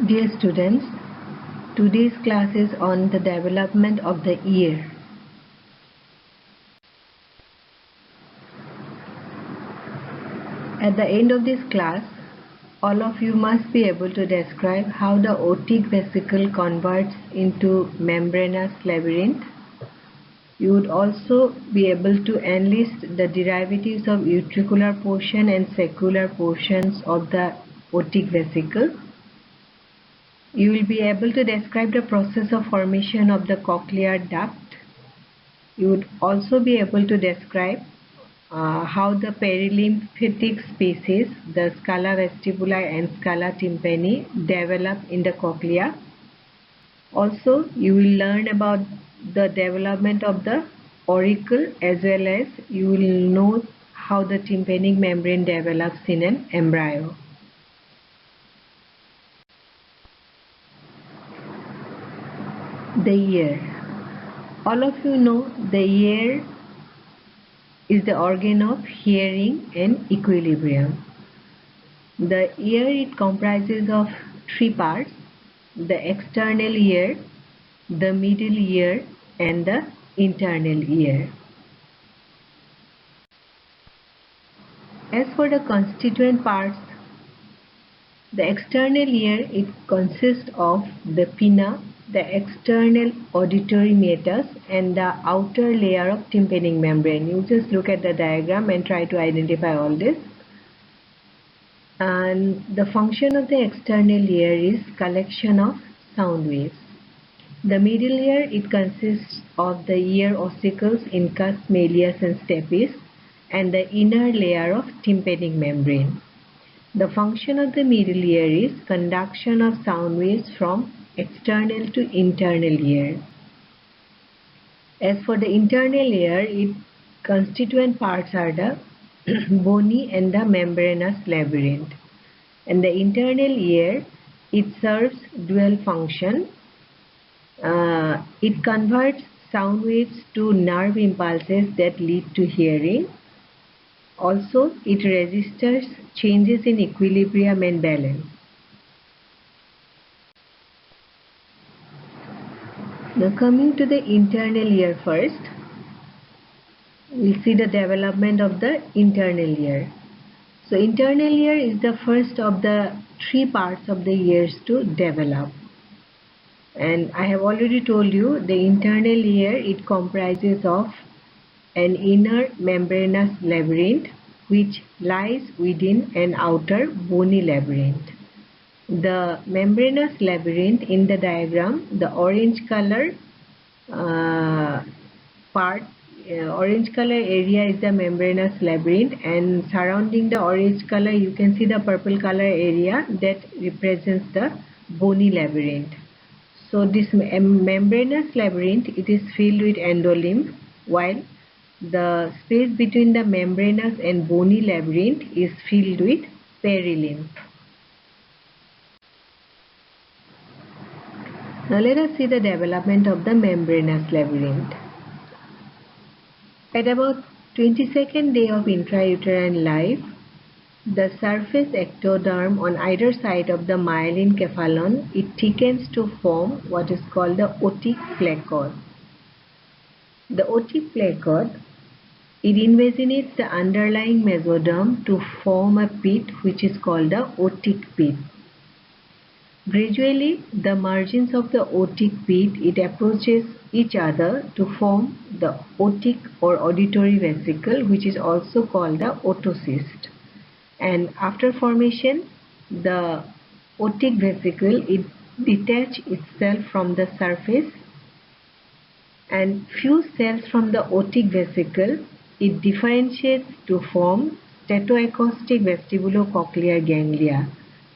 Dear students, today's class is on the development of the ear. At the end of this class, all of you must be able to describe how the otic vesicle converts into membranous labyrinth. You would also be able to enlist the derivatives of utricular portion and saccular portions of the otic vesicle. You will be able to describe the process of formation of the cochlear duct. You would also be able to describe how the perilymphatic spaces, the scala vestibuli and scala tympani, develop in the cochlea. Also, you will learn about the development of the auricle, as well as you will know how the tympanic membrane develops in an embryo. The ear. All of you know the ear is the organ of hearing and equilibrium. The ear, it comprises of three parts: the external ear, the middle ear and the internal ear. As for the constituent parts, the external ear, it consists of the pinna, the external auditory meatus and the outer layer of tympanic membrane. You just look at the diagram and try to identify all this. And the function of the external ear is collection of sound waves. The middle ear, it consists of the ear ossicles, incus, malleus and stapes, and the inner layer of tympanic membrane. The function of the middle ear is conduction of sound waves from external to internal ear. As for the internal ear, its constituent parts are the bony and the membranous labyrinth. And the internal ear, it serves dual function. It converts sound waves to nerve impulses that lead to hearing. Also, it registers changes in equilibrium and balance. Now coming to the internal ear first, we'll see the development of the internal ear. So internal ear is the first of the three parts of the ears to develop. And I have already told you the internal ear, it comprises of an inner membranous labyrinth which lies within an outer bony labyrinth. The membranous labyrinth in the diagram, the orange color orange color area is the membranous labyrinth, and surrounding the orange color you can see the purple color area that represents the bony labyrinth. So this membranous labyrinth, it is filled with endolymph, while the space between the membranous and bony labyrinth is filled with perilymph. Now let us see the development of the membranous labyrinth. At about 22nd day of intrauterine life, the surface ectoderm on either side of the myelin cephalon, it thickens to form what is called the otic placode. The otic placode, it invaginates the underlying mesoderm to form a pit which is called the otic pit. Gradually, the margins of the otic pit, it approaches each other to form the otic or auditory vesicle, which is also called the otocyst. And after formation, the otic vesicle, it detaches itself from the surface, and few cells from the otic vesicle, it differentiates to form statoacoustic vestibulocochlear ganglia.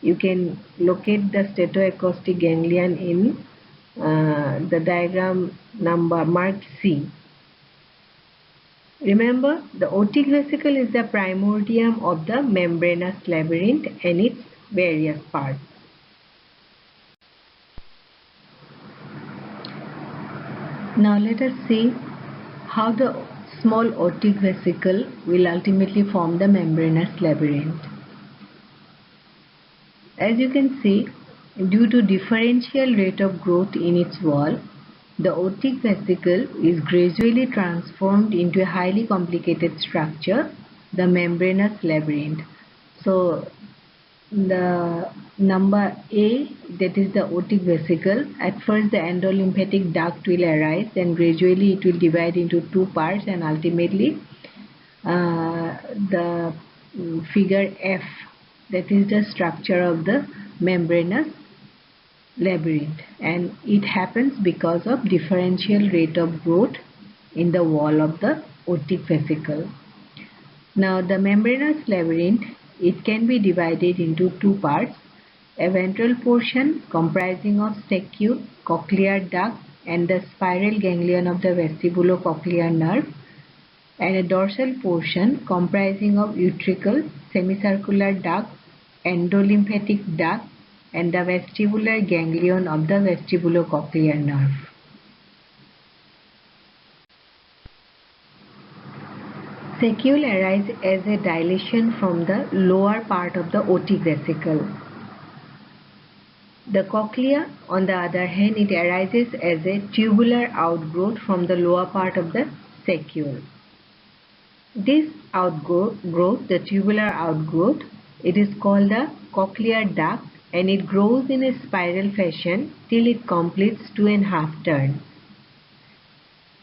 You can locate the statoacoustic ganglion in the diagram number marked C. Remember, the otic vesicle is the primordium of the membranous labyrinth and its various parts. Now let us see how the small otic vesicle will ultimately form the membranous labyrinth. As you can see, Due to differential rate of growth in its wall, the otic vesicle is gradually transformed into a highly complicated structure, the membranous labyrinth. So the number A, that is the otic vesicle, at first the endolymphatic duct will arise, then gradually it will divide into two parts, and ultimately the figure F, that is the structure of the membranous labyrinth, and it happens because of differential rate of growth in the wall of the otic vesicle. Now the membranous labyrinth, it can be divided into two parts: a ventral portion comprising of saccule, cochlear duct and the spiral ganglion of the vestibulocochlear nerve, and a dorsal portion comprising of utricle, semicircular duct, endolymphatic duct and the vestibular ganglion of the vestibulocochlear nerve. Saccule arises as a dilation from the lower part of the otic vesicle. The cochlea, on the other hand, it arises as a tubular outgrowth from the lower part of the saccule. This outgrowth, the tubular outgrowth, it is called the cochlear duct, and it grows in a spiral fashion till it completes 2.5 turns.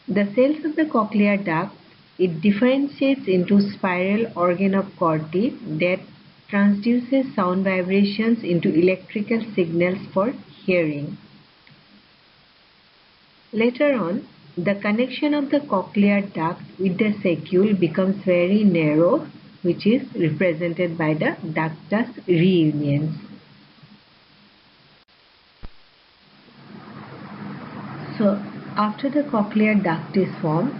The cells of the cochlear duct, it differentiates into spiral organ of Corti that transduces sound vibrations into electrical signals for hearing. Later on, the connection of the cochlear duct with the saccule becomes very narrow, which is represented by the ductus reunions. So, after the cochlear duct is formed,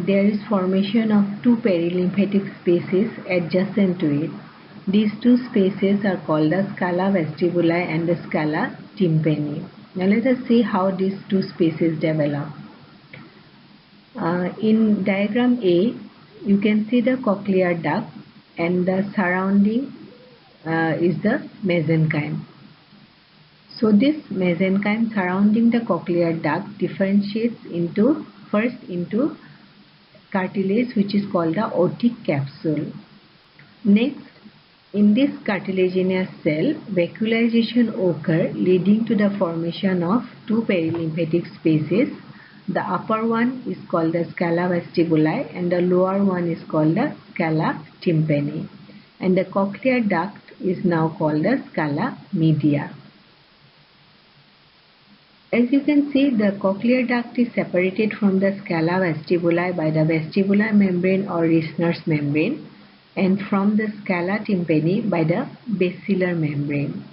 there is formation of two perilymphatic spaces adjacent to it. These two spaces are called the scala vestibuli and the scala tympani. Now let us see how these two spaces develop. In diagram A, you can see the cochlear duct and the surrounding is the mesenchyme. So this mesenchyme surrounding the cochlear duct differentiates first into cartilage, which is called the otic capsule. Next, in this cartilaginous cell, vacuolization occurs, leading to the formation of two perilymphatic spaces. The upper one is called the scala vestibuli and the lower one is called the scala tympani. And the cochlear duct is now called the scala media. As you can see, the cochlear duct is separated from the scala vestibuli by the vestibular membrane or Reissner's membrane, and from the scala tympani by the basilar membrane.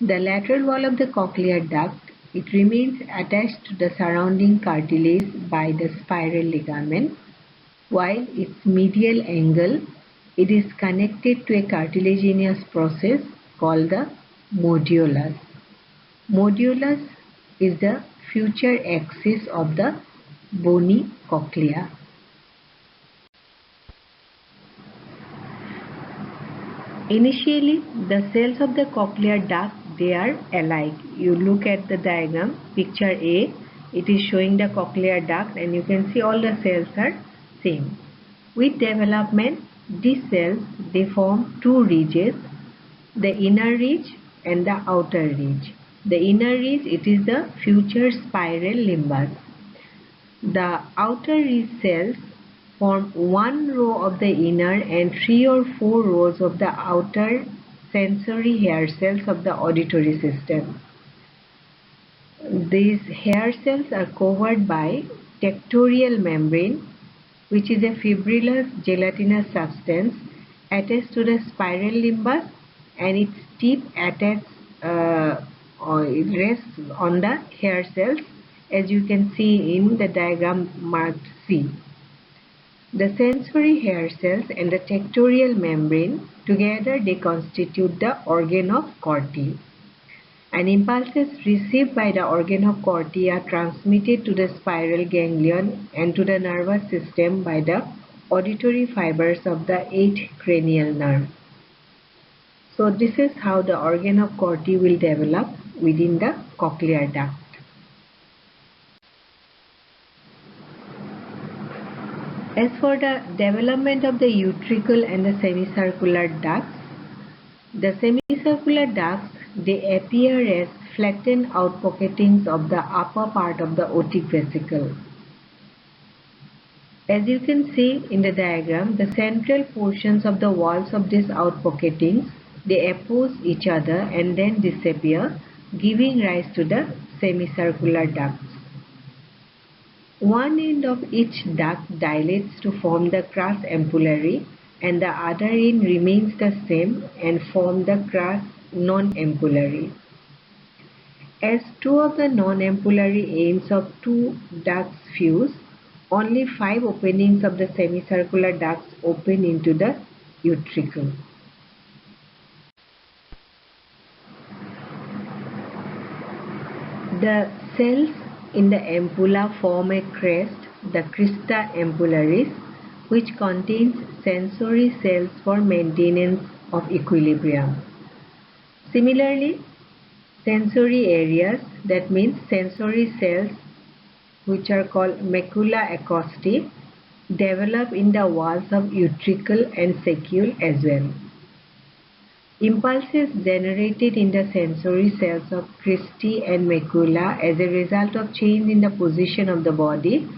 The lateral wall of the cochlear duct, it remains attached to the surrounding cartilage by the spiral ligament, while its medial angle, it is connected to a cartilaginous process called the modulus. Modulus is the future axis of the bony cochlea. Initially, the cells of the cochlear duct, they are alike. You look at the diagram, picture A, it is showing the cochlear duct and you can see all the cells are same. With development, these cells, they form two ridges, the inner ridge and the outer ridge. The inner ridge, it is the future spiral limbus. The outer ridge cells form one row of the inner and 3 or 4 rows of the outer sensory hair cells of the auditory system. These hair cells are covered by tectorial membrane, which is a fibrillous gelatinous substance attached to the spiral limbus, and its tip it rests on the hair cells, as you can see in the diagram marked C. The sensory hair cells and the tectorial membrane together, they constitute the organ of Corti, and impulses received by the organ of Corti are transmitted to the spiral ganglion and to the nervous system by the auditory fibers of the 8th cranial nerve. So this is how the organ of Corti will develop within the cochlear duct. As for the development of the utricle and the semicircular ducts, the semicircular ducts, they appear as flattened outpocketings of the upper part of the otic vesicle. As you can see in the diagram, the central portions of the walls of these outpocketings, they oppose each other and then disappear, giving rise to the semicircular ducts. One end of each duct dilates to form the crus ampullary and the other end remains the same and form the crus non-ampullary. As two of the non-ampullary ends of two ducts fuse, only 5 openings of the semicircular ducts open into the utricle. The cells in the ampulla form a crest, the crista ampullaris, which contains sensory cells for maintenance of equilibrium. Similarly, sensory areas, that means sensory cells, which are called macula acousti, develop in the walls of utricle and saccule as well. Impulses generated in the sensory cells of cristae and macula as a result of change in the position of the body.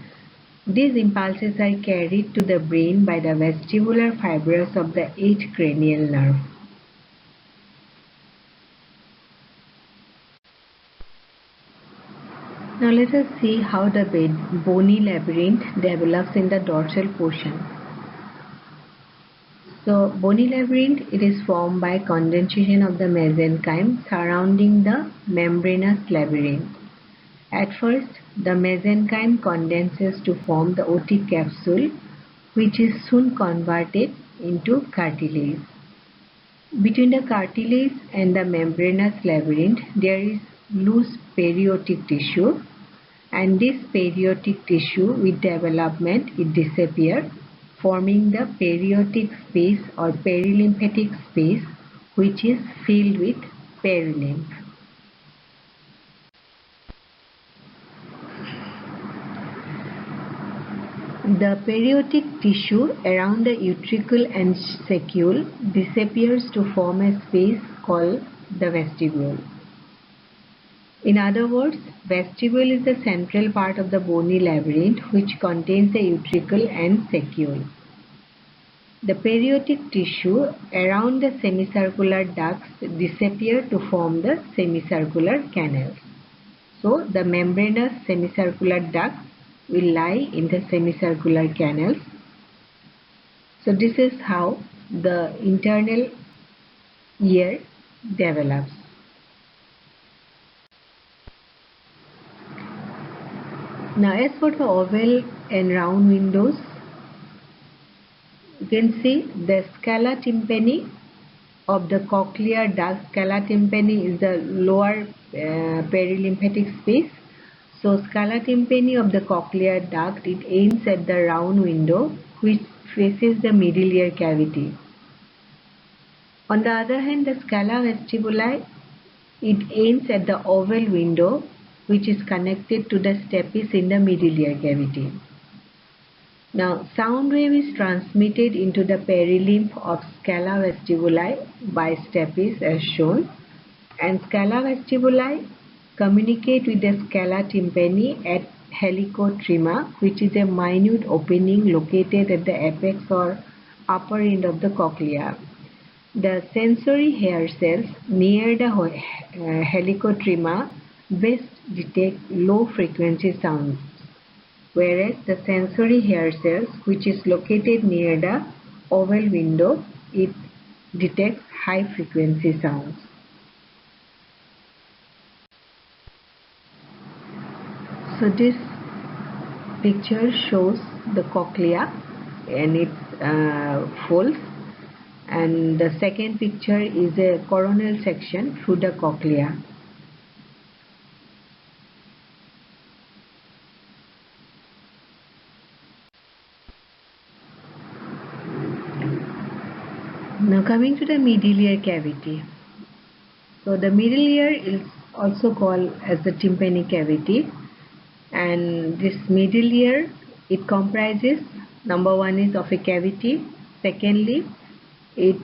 These impulses are carried to the brain by the vestibular fibers of the 8th cranial nerve. Now let us see how the bony labyrinth develops in the dorsal portion. So bony labyrinth, it is formed by condensation of the mesenchyme surrounding the membranous labyrinth. At first, the mesenchyme condenses to form the otic capsule, which is soon converted into cartilage. Between the cartilage and the membranous labyrinth, there is loose periotic tissue, and this periotic tissue with development it disappears, forming the periotic space or perilymphatic space, which is filled with perilymph. The periotic tissue around the utricle and saccule disappears to form a space called the vestibule. In other words, vestibule is the central part of the bony labyrinth which contains the utricle and saccule. The periotic tissue around the semicircular ducts disappear to form the semicircular canals. So, the membranous semicircular ducts will lie in the semicircular canals. So, this is how the internal ear develops. Now, as for the oval and round windows, you can see the scala tympani of the cochlear duct. Scala tympani is the lower perilymphatic space. So, scala tympani of the cochlear duct, it ends at the round window which faces the middle ear cavity. On the other hand, the scala vestibuli, it ends at the oval window which is connected to the stapes in the middle ear cavity. Now, sound wave is transmitted into the perilymph of scala vestibuli by stapes as shown, and scala vestibuli communicate with the scala tympani at helicotrema, which is a minute opening located at the apex or upper end of the cochlea. The sensory hair cells near the helicotrema best detect low frequency sounds, whereas the sensory hair cells, which is located near the oval window, it detects high frequency sounds. So this picture shows the cochlea and its folds, and the second picture is a coronal section through the cochlea. Now coming to the middle ear cavity. So the middle ear is also called as the tympanic cavity, and this middle ear, it comprises, number one is of a cavity, secondly it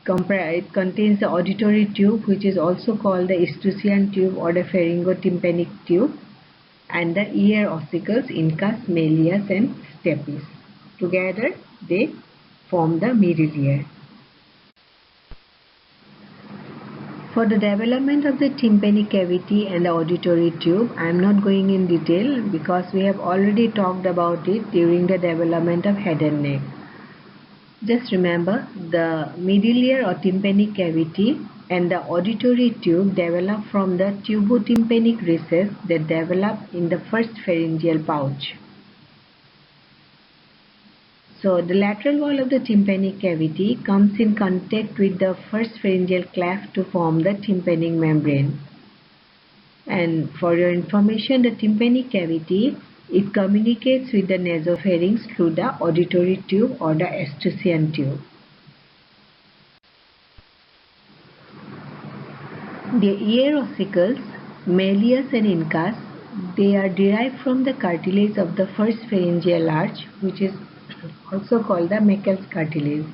contains the auditory tube, which is also called the Eustachian tube or the pharyngotympanic tube, and the ear ossicles incus, malleus and stapes. Together they form the middle ear. For the development of the tympanic cavity and the auditory tube, I am not going in detail because we have already talked about it during the development of head and neck. Just remember, the middle ear or tympanic cavity and the auditory tube develop from the tubotympanic recess that develop in the first pharyngeal pouch. So the lateral wall of the tympanic cavity comes in contact with the first pharyngeal cleft to form the tympanic membrane. And for your information, the tympanic cavity, it communicates with the nasopharynx through the auditory tube or the Eustachian tube. The ear ossicles, malleus and incus, they are derived from the cartilage of the first pharyngeal arch, which is also called the Meckel's cartilage.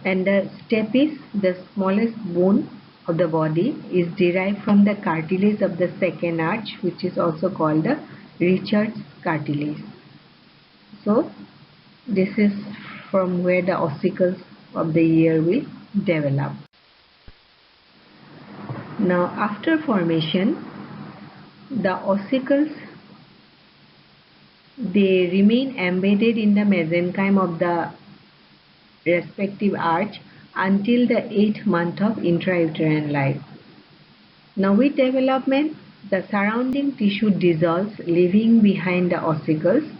And the stapes, the smallest bone of the body, is derived from the cartilage of the second arch, which is also called the Richard's cartilage. So this is from where the ossicles of the ear will develop. Now after formation, the ossicles, they remain embedded in the mesenchyme of the respective arch until the 8th month of intrauterine life. Now with development, the surrounding tissue dissolves, leaving behind the ossicles,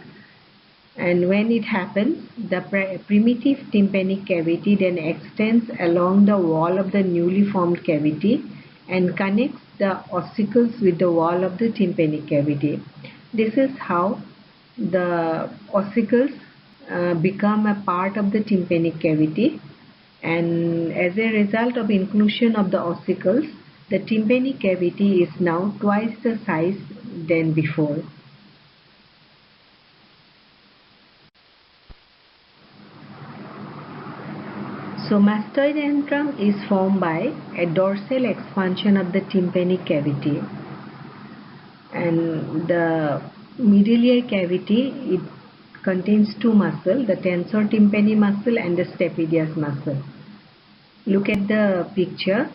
and when it happens, the primitive tympanic cavity then extends along the wall of the newly formed cavity and connects the ossicles with the wall of the tympanic cavity. This is how the ossicles become a part of the tympanic cavity, and as a result of inclusion of the ossicles, the tympanic cavity is now twice the size than before. So mastoid antrum is formed by a dorsal expansion of the tympanic cavity, and the middle ear cavity, it contains two muscles, the tensor tympani muscle and the stapedius muscle. Look at the picture.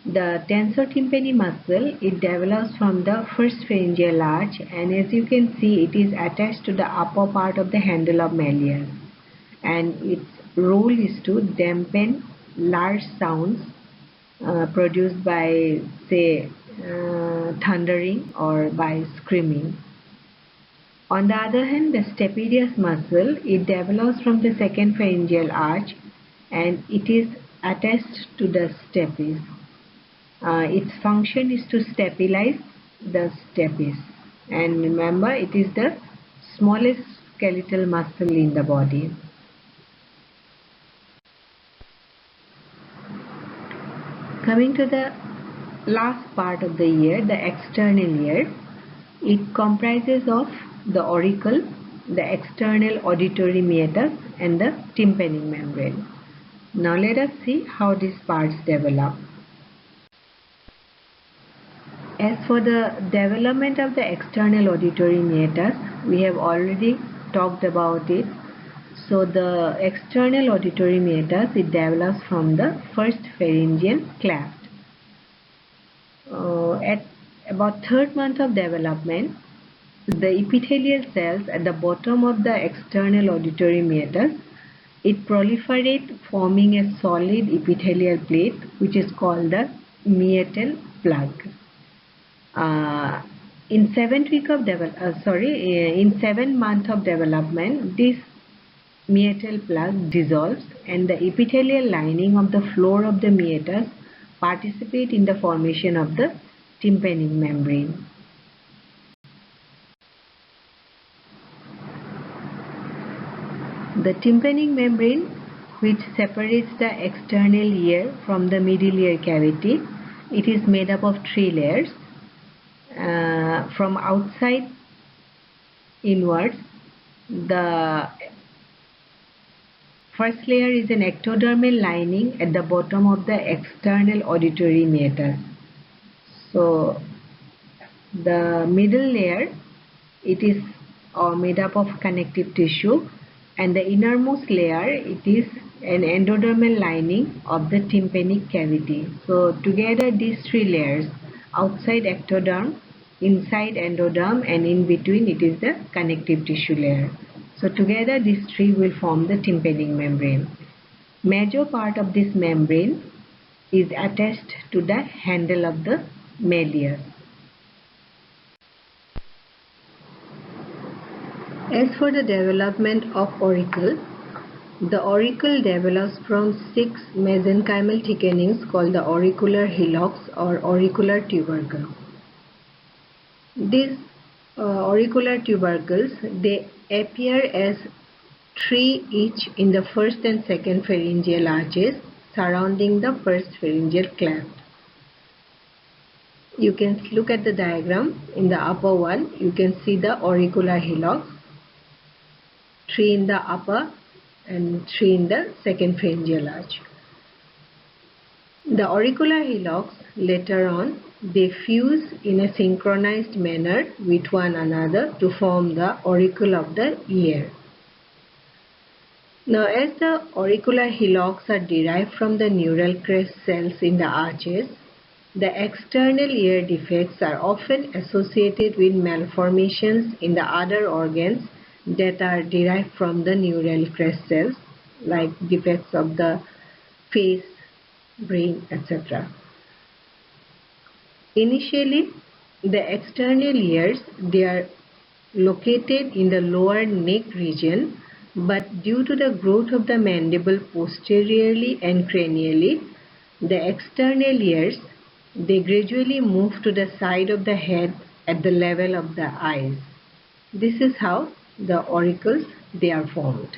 The tensor tympani muscle, it develops from the first pharyngeal arch, and as you can see, it is attached to the upper part of the handle of malleus, and its role is to dampen large sounds produced by, say, thundering or by screaming. On the other hand, the stapedius muscle, it develops from the second pharyngeal arch and it is attached to the stapes. Its function is to stabilize the stapes, and remember, it is the smallest skeletal muscle in the body. Coming to the last part of the ear, the external ear, it comprises of the auricle, the external auditory meatus and the tympanic membrane. Now let us see how these parts develop. As for the development of the external auditory meatus, we have already talked about it. So the external auditory meatus, it develops from the first pharyngeal cleft. At about 3rd month of development, the epithelial cells at the bottom of the external auditory meatus, it proliferates, forming a solid epithelial plate which is called the meatal plug. In 7 month of development, this meatal plug dissolves and the epithelial lining of the floor of the meatus participate in the formation of the tympanic membrane. The tympanic membrane, which separates the external ear from the middle ear cavity. It is made up of 3 layers. From outside inwards, the first layer is an ectodermal lining at the bottom of the external auditory meatus. So the middle layer, it is made up of connective tissue, and the innermost layer, it is an endodermal lining of the tympanic cavity. So together these 3 layers, outside ectoderm, inside endoderm, and in between it is the connective tissue layer. So together these 3 will form the tympanic membrane. Major part of this membrane is attached to the handle of the malleus. As for the development of auricle, the auricle develops from 6 mesenchymal thickenings called the auricular hillocks or auricular tubercle. These auricular tubercles, they appear as 3 each in the first and second pharyngeal arches surrounding the first pharyngeal cleft. You can look at the diagram. In the upper one, you can see the auricular hillocks, 3 in the upper and 3 in the second pharyngeal arch. The auricular hillocks, later on, they fuse in a synchronized manner with one another to form the auricle of the ear. Now, as the auricular hillocks are derived from the neural crest cells in the arches, the external ear defects are often associated with malformations in the other organs that are derived from the neural crest cells, like defects of the face, brain, etc. Initially, the external ears, they are located in the lower neck region, but due to the growth of the mandible posteriorly and cranially, the external ears, they gradually move to the side of the head at the level of the eyes. This is how the auricles, they are formed.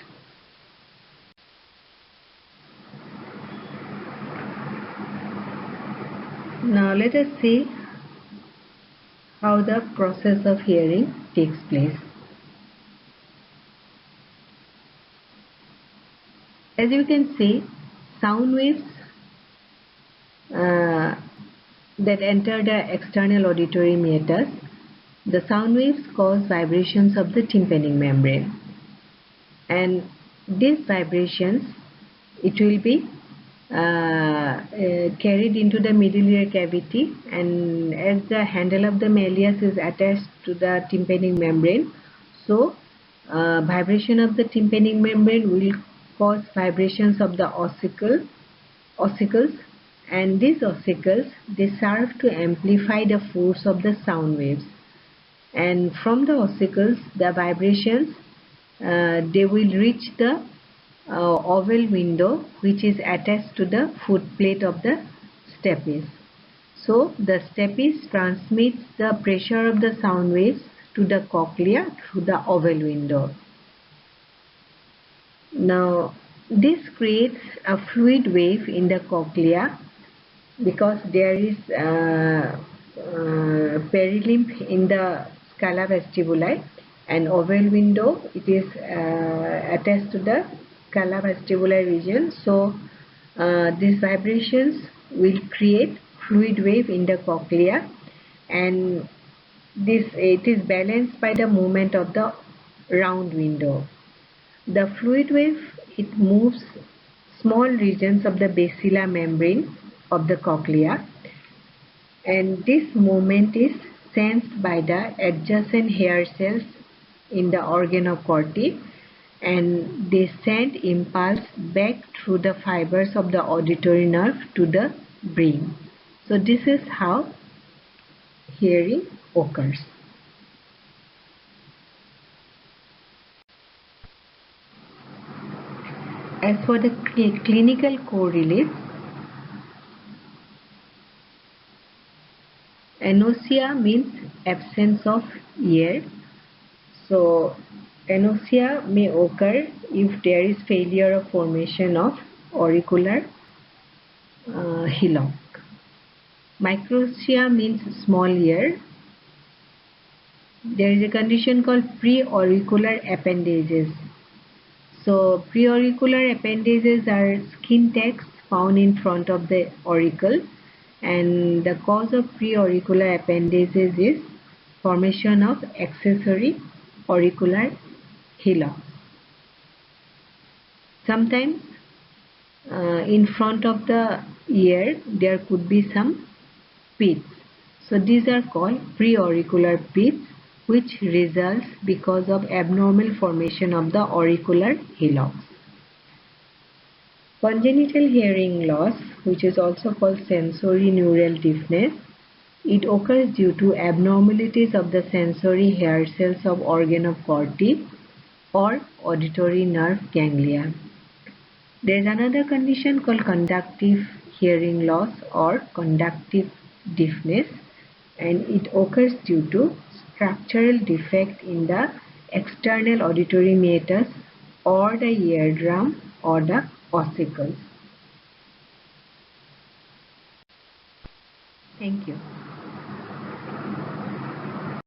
Now let us see how the process of hearing takes place. As you can see, sound waves that enter the external auditory meatus, the sound waves cause vibrations of the tympanic membrane, and these vibrations, it will be carried into the middle ear cavity, and as the handle of the malleus is attached to the tympanic membrane, so vibration of the tympanic membrane will cause vibrations of the ossicles, and these ossicles, they serve to amplify the force of the sound waves, and from the ossicles, the vibrations, they will reach the oval window which is attached to the footplate of the stapes. So the stapes transmits the pressure of the sound waves to the cochlea through the oval window. Now this creates a fluid wave in the cochlea because there is perilymph in the scala vestibuli, and oval window, it is attached to the scala vestibuli region. So these vibrations will create fluid wave in the cochlea, and it is balanced by the movement of the round window. The fluid wave, it moves small regions of the basilar membrane of the cochlea, and this movement is sensed by the adjacent hair cells in the organ of Corti, and they send impulse back through the fibers of the auditory nerve to the brain. So this is how hearing occurs. As for the clinical correlates, anosia means absence of ear. So anosia may occur if there is failure of formation of auricular hillock. Microtia means small ear. There is a condition called preauricular appendages. So preauricular appendages are skin tags found in front of the auricle, and the cause of preauricular appendages is formation of accessory auricular hillock. Sometimes in front of the ear there could be some pits. So these are called preauricular pits, which results because of abnormal formation of the auricular hillocks. Congenital hearing loss, which is also called sensory neural deafness, it occurs due to abnormalities of the sensory hair cells of organ of Corti or auditory nerve ganglia. There is another condition called conductive hearing loss or conductive deafness, and it occurs due to structural defect in the external auditory meatus or the eardrum or the ossicles. Thank you.